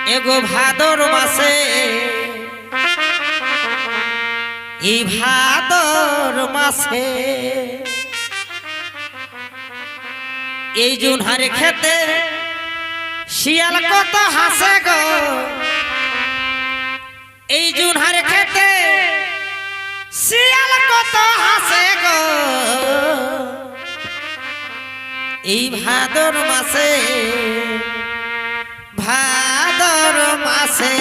এগো ভাদর মাসে এই ভাদর মাসে এই জুনহারে খেতে শিয়াল কত হাসে গো এই জুনহারে খেতে শিয়াল কত হাসে গো এই ভাদর মাসে ভাদর মাসে